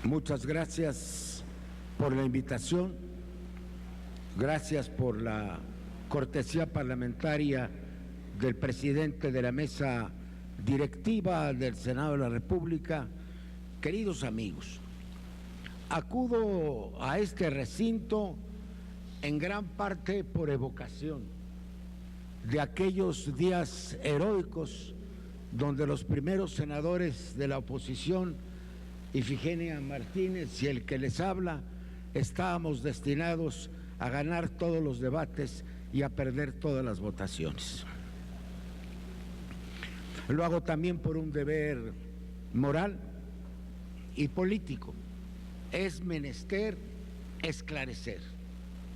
Muchas gracias por la invitación, gracias por la cortesía parlamentaria del presidente de la mesa directiva del Senado de la República. Queridos amigos, acudo a este recinto en gran parte por evocación de aquellos días heroicos donde los primeros senadores de la oposición, Ifigenia Martínez y el que les habla, estábamos destinados a ganar todos los debates y a perder todas las votaciones. Lo hago también por un deber moral y político. Es menester esclarecer.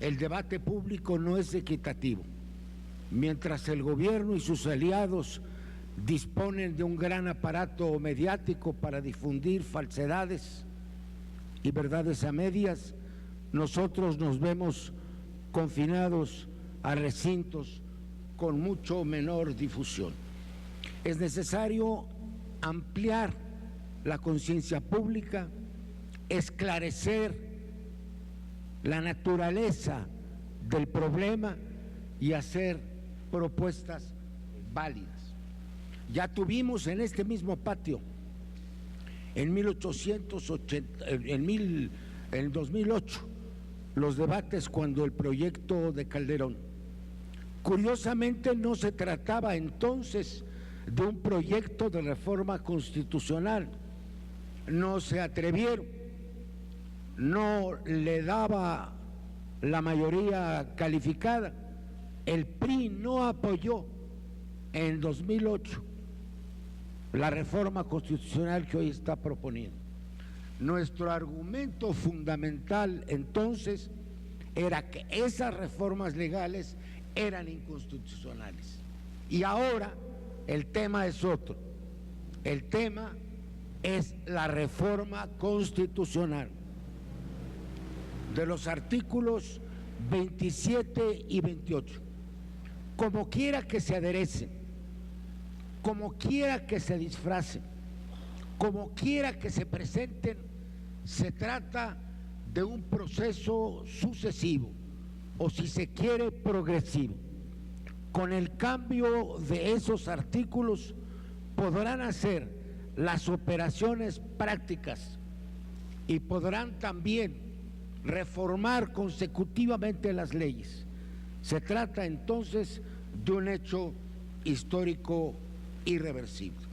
El debate público no es equitativo. Mientras el gobierno y sus aliados disponen de un gran aparato mediático para difundir falsedades y verdades a medias, nosotros nos vemos confinados a recintos con mucho menor difusión. Es necesario ampliar la conciencia pública, esclarecer la naturaleza del problema y hacer propuestas válidas. Ya tuvimos en este mismo patio, en 2008, los debates cuando el proyecto de Calderón. Curiosamente no se trataba entonces de un proyecto de reforma constitucional. No se atrevieron, no le daba la mayoría calificada. El PRI no apoyó en 2008 la reforma constitucional que hoy está proponiendo. Nuestro argumento fundamental entonces era que esas reformas legales eran inconstitucionales. Y ahora el tema es otro. El tema es la reforma constitucional de los artículos 27 y 28. Como quiera que se aderecen, como quiera que se disfracen, como quiera que se presenten, se trata de un proceso sucesivo, o si se quiere, progresivo. Con el cambio de esos artículos podrán hacer las operaciones prácticas y podrán también reformar consecutivamente las leyes. Se trata entonces de un hecho histórico irreversible.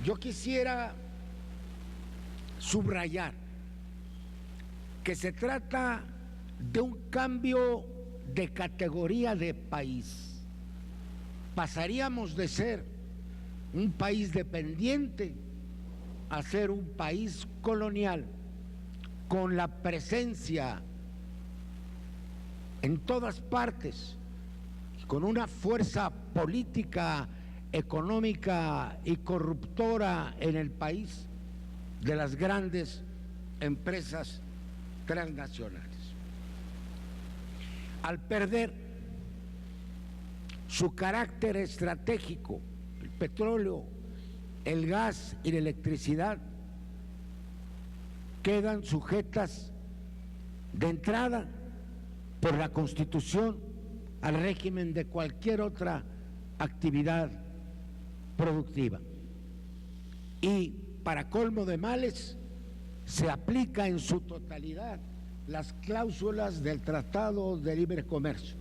Yo quisiera subrayar que se trata de un cambio de categoría de país. Pasaríamos de ser un país dependiente a ser un país colonial, con la presencia en todas partes, con una fuerza política, económica y corruptora en el país de las grandes empresas transnacionales. Al perder su carácter estratégico, el petróleo, el gas y la electricidad quedan sujetas de entrada por la Constitución al régimen de cualquier otra actividad productiva. Y para colmo de males, se aplica en su totalidad las cláusulas del Tratado de Libre Comercio,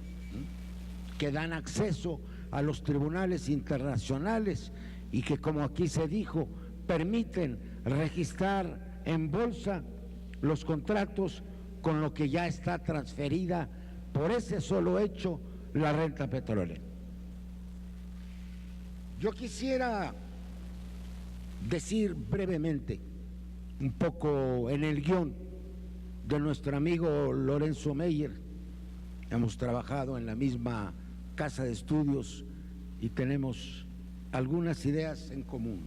que dan acceso a los tribunales internacionales y que, como aquí se dijo, permiten registrar en bolsa los contratos con lo que ya está transferida por ese solo hecho la renta petrolera. Yo quisiera decir brevemente, un poco en el guión de nuestro amigo Lorenzo Meyer. Hemos trabajado en la misma casa de estudios y tenemos algunas ideas en común.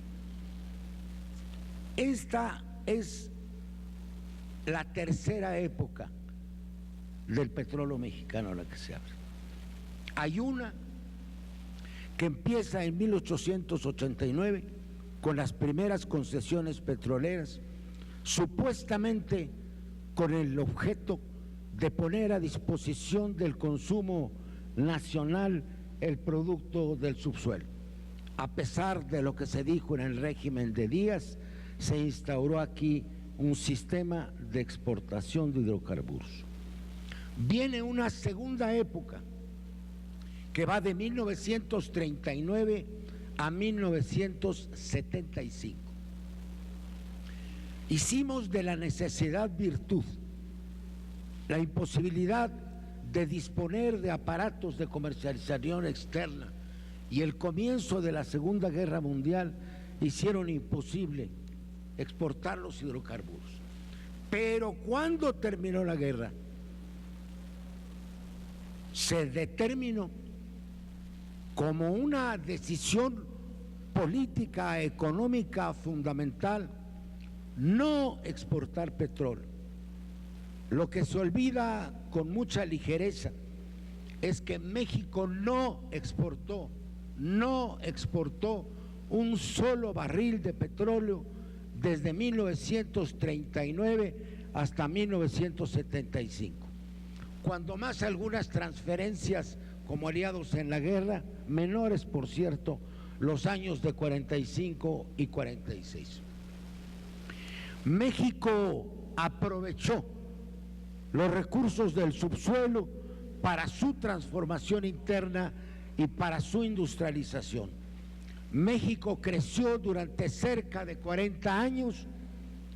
Esta es la tercera época del petróleo mexicano a la que se habla. Hay una que empieza en 1889 con las primeras concesiones petroleras, supuestamente con el objeto de poner a disposición del consumo nacional el producto del subsuelo. A pesar de lo que se dijo en el régimen de Díaz, se instauró aquí un sistema de exportación de hidrocarburos. Viene una segunda época que va de 1939 a 1975. Hicimos de la necesidad virtud, la imposibilidad de disponer de aparatos de comercialización externa y el comienzo de la Segunda Guerra Mundial hicieron imposible exportar los hidrocarburos. Pero cuando terminó la guerra, se determinó como una decisión política, económica fundamental no exportar petróleo. Lo que se olvida con mucha ligereza es que México no exportó un solo barril de petróleo desde 1939 hasta 1975, cuando más algunas transferencias como aliados en la guerra, menores por cierto, los años de 45 y 46. México aprovechó los recursos del subsuelo para su transformación interna y para su industrialización. México creció durante cerca de 40 años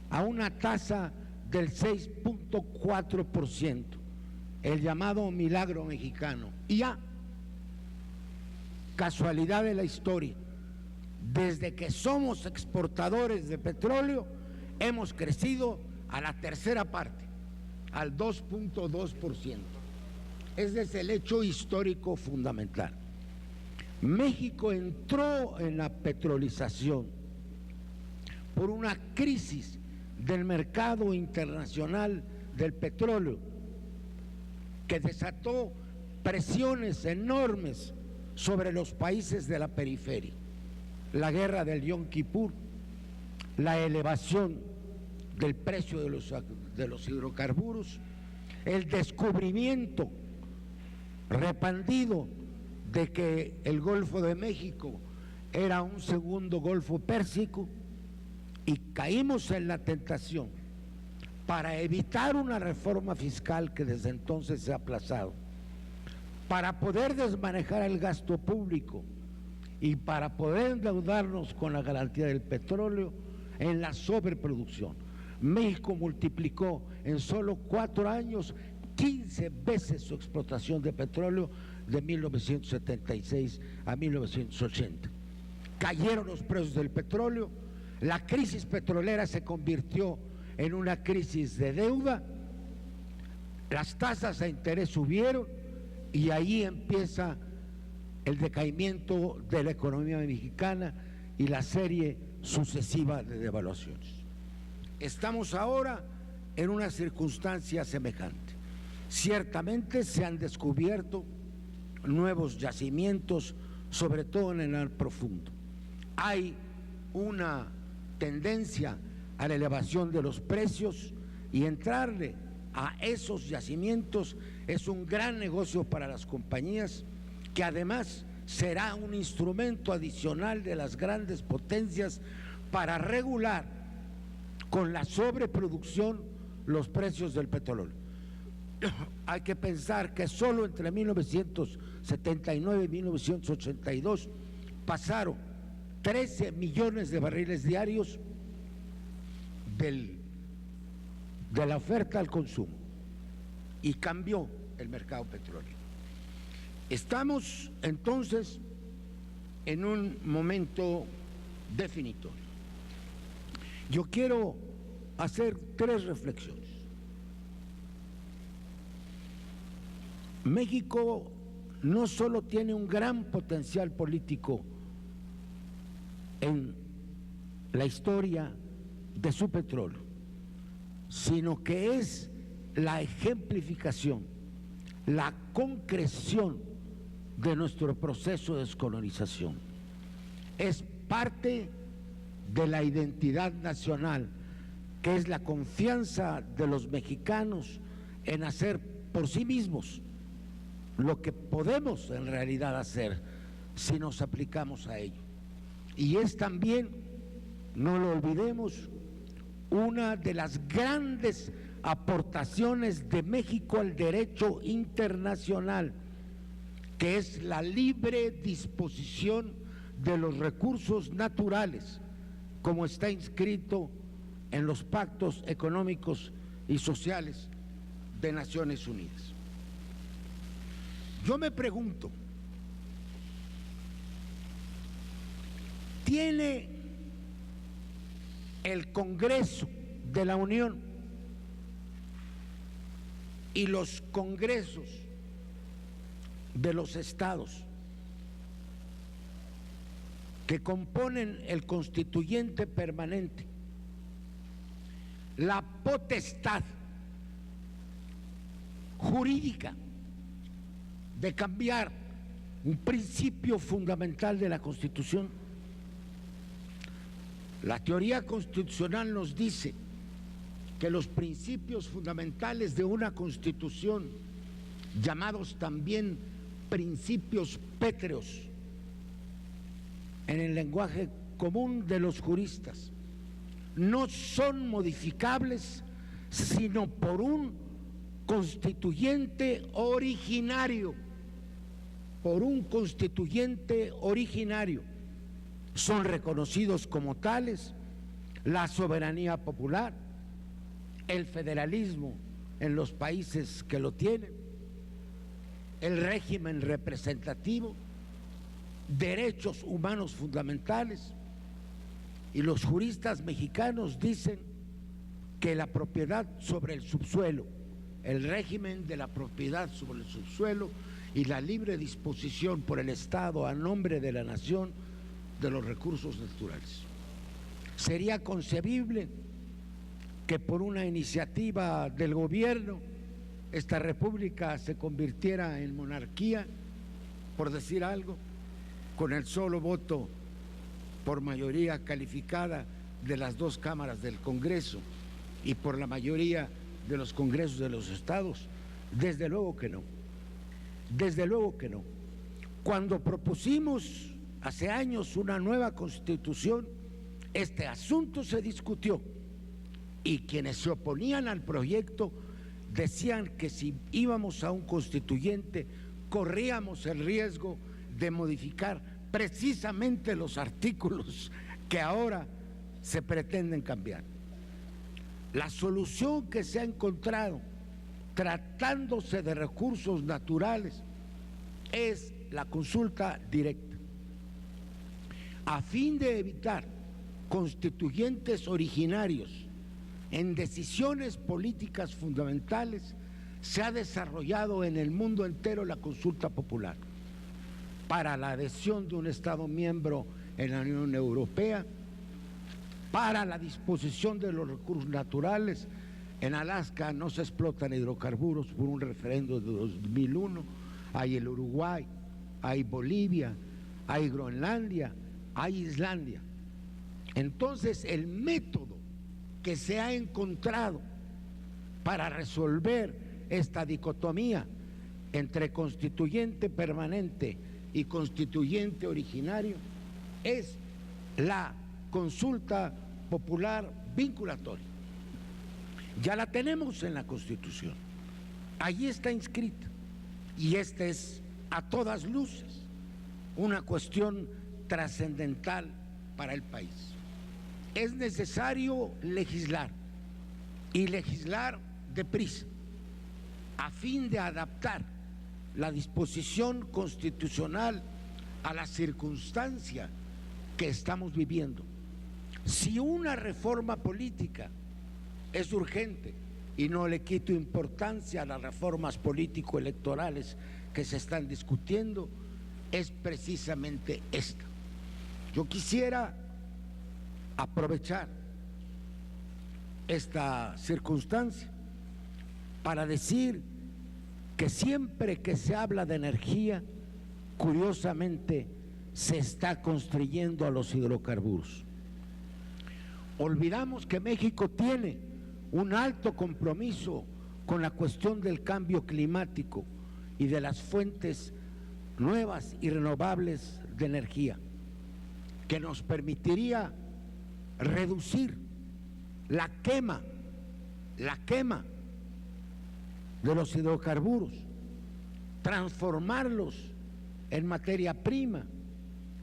a una tasa del 6.4%, el llamado milagro mexicano. Y ya, casualidad de la historia, desde que somos exportadores de petróleo, hemos crecido a la tercera parte, al 2.2%. Ese es el hecho histórico fundamental. México entró en la petrolización por una crisis del mercado internacional del petróleo que desató presiones enormes sobre los países de la periferia. La guerra del Yom Kippur, la elevación del precio de los hidrocarburos, el descubrimiento repentinado de que el Golfo de México era un segundo Golfo Pérsico, y caímos en la tentación, para evitar una reforma fiscal que desde entonces se ha aplazado, para poder desmanejar el gasto público y para poder endeudarnos con la garantía del petróleo en la sobreproducción. México multiplicó en solo 4 años 15 veces su explotación de petróleo de 1976 a 1980. Cayeron los precios del petróleo, la crisis petrolera se convirtió en una crisis de deuda, las tasas de interés subieron y ahí empieza el decaimiento de la economía mexicana y la serie sucesiva de devaluaciones. Estamos ahora en una circunstancia semejante. Ciertamente se han descubierto nuevos yacimientos, sobre todo en el mar profundo. Hay una tendencia a la elevación de los precios y entrarle a esos yacimientos es un gran negocio para las compañías, que además será un instrumento adicional de las grandes potencias para regular con la sobreproducción los precios del petróleo. Hay que pensar que solo entre 1979 y 1982 pasaron 13 millones de barriles diarios de la oferta al consumo, y cambió el mercado petrolero. Estamos entonces en un momento definitorio. Yo quiero hacer 3 reflexiones. México no solo tiene un gran potencial político en la historia de su petróleo, sino que es la ejemplificación, la concreción de nuestro proceso de descolonización. Es parte de la identidad nacional, que es la confianza de los mexicanos en hacer por sí mismos lo que podemos en realidad hacer si nos aplicamos a ello. Y es también, no lo olvidemos, una de las grandes aportaciones de México al derecho internacional, que es la libre disposición de los recursos naturales, como está inscrito en los pactos económicos y sociales de Naciones Unidas. Yo me pregunto, ¿tiene el Congreso de la Unión y los congresos de los estados que componen el constituyente permanente la potestad jurídica de cambiar un principio fundamental de la Constitución? La teoría constitucional nos dice que los principios fundamentales de una Constitución, llamados también principios pétreos en el lenguaje común de los juristas, no son modificables sino por un constituyente originario, son reconocidos como tales la soberanía popular, el federalismo en los países que lo tienen, el régimen representativo, derechos humanos fundamentales. Y los juristas mexicanos dicen que la propiedad sobre el subsuelo, el régimen de la propiedad sobre el subsuelo y la libre disposición por el Estado a nombre de la nación de los recursos naturales. Sería concebible que por una iniciativa del gobierno esta república se convirtiera en monarquía, por decir algo, con el solo voto por mayoría calificada de las dos cámaras del Congreso y por la mayoría de los congresos de los estados. Desde luego que no, desde luego que no. Cuando propusimos hace años una nueva Constitución, este asunto se discutió y quienes se oponían al proyecto decían que si íbamos a un constituyente corríamos el riesgo de modificar precisamente los artículos que ahora se pretenden cambiar. La solución que se ha encontrado tratándose de recursos naturales es la consulta directa, a fin de evitar constituyentes originarios en decisiones políticas fundamentales. Se ha desarrollado en el mundo entero la consulta popular para la adhesión de un Estado miembro en la Unión Europea, para la disposición de los recursos naturales. En Alaska no se explotan hidrocarburos por un referendo de 2001, hay el Uruguay, hay Bolivia, hay Groenlandia, hay Islandia. Entonces, el método que se ha encontrado para resolver esta dicotomía entre constituyente permanente y constituyente originario es la consulta popular vinculatoria. Ya la tenemos en la Constitución, allí está inscrita, y esta es a todas luces una cuestión trascendental para el país. Es necesario legislar, y legislar deprisa, a fin de adaptar la disposición constitucional a la circunstancia que estamos viviendo. Si una reforma política es urgente, y no le quito importancia a las reformas político-electorales que se están discutiendo, es precisamente esta. Yo quisiera aprovechar esta circunstancia para decir que siempre que se habla de energía, curiosamente se está construyendo a los hidrocarburos. Olvidamos que México tiene un alto compromiso con la cuestión del cambio climático y de las fuentes nuevas y renovables de energía, que nos permitiría reducir la quema de los hidrocarburos, transformarlos en materia prima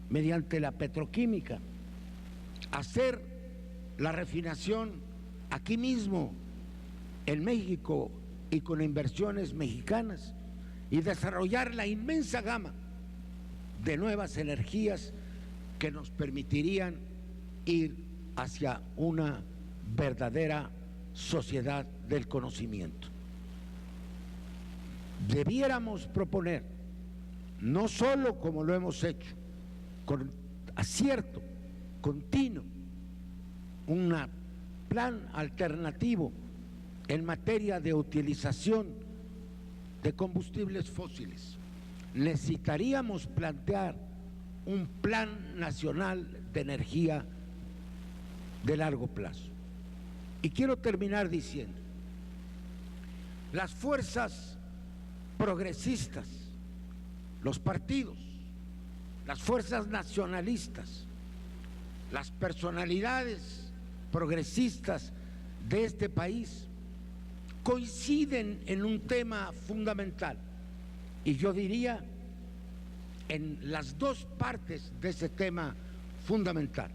mediante la petroquímica, hacer la refinación aquí mismo en México y con inversiones mexicanas, y desarrollar la inmensa gama de nuevas energías que nos permitirían ir hacia una verdadera sociedad del conocimiento. Debiéramos proponer, no solo como lo hemos hecho, con acierto continuo, un plan alternativo en materia de utilización de combustibles fósiles. Necesitaríamos plantear un plan nacional de energía de largo plazo. Y quiero terminar diciendo, las fuerzas progresistas, los partidos, las fuerzas nacionalistas, las personalidades progresistas de este país coinciden en un tema fundamental, y yo diría en las dos partes de ese tema fundamental.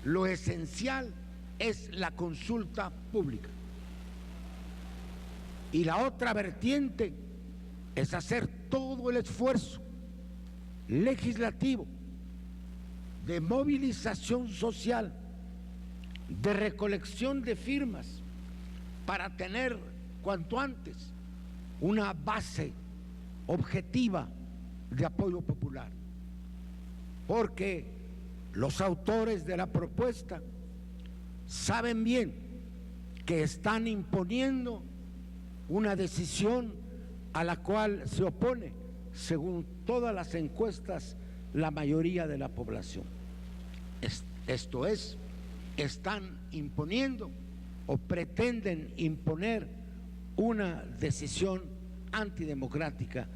Lo esencial es la consulta pública, y la otra vertiente es hacer todo el esfuerzo legislativo de movilización social, de recolección de firmas, para tener cuanto antes una base objetiva de apoyo popular, porque los autores de la propuesta saben bien que están imponiendo una decisión a la cual se opone, según todas las encuestas, la mayoría de la población. Esto es, están imponiendo o pretenden imponer una decisión antidemocrática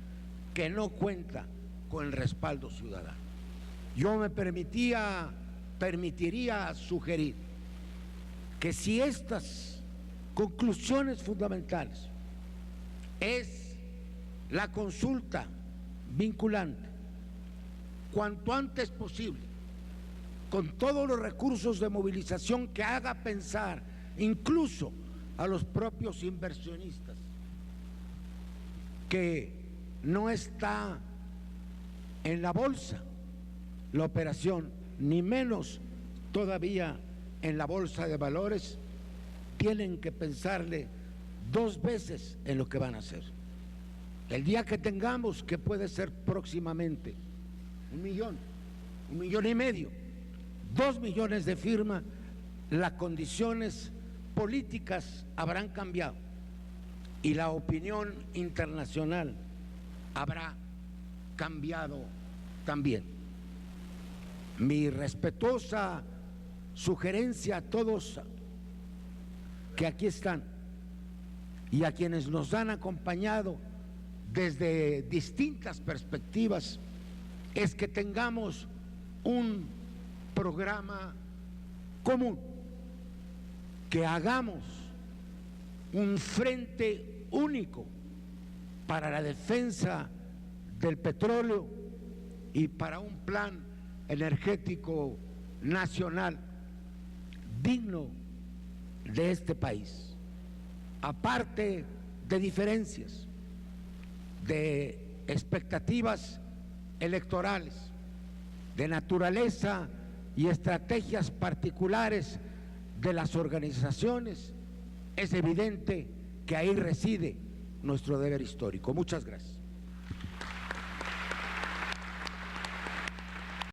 que no cuenta con el respaldo ciudadano. Yo me permitiría sugerir que si estas conclusiones fundamentales es la consulta vinculante, cuanto antes posible, con todos los recursos de movilización que haga pensar incluso a los propios inversionistas, que no está en la bolsa la operación, ni menos todavía en la bolsa de valores, tienen que pensarle dos veces en lo que van a hacer. El día que tengamos, que puede ser próximamente, 1 millón, 1,5 millones, 2 millones de firmas, las condiciones políticas habrán cambiado y la opinión internacional habrá cambiado también. Mi respetuosa sugerencia a todos que aquí están y a quienes nos han acompañado desde distintas perspectivas es que tengamos un programa común, que hagamos un frente único para la defensa del petróleo y para un plan energético nacional digno de este país, aparte de diferencias, de expectativas electorales, de naturaleza y estrategias particulares de las organizaciones. Es evidente que ahí reside nuestro deber histórico. Muchas gracias.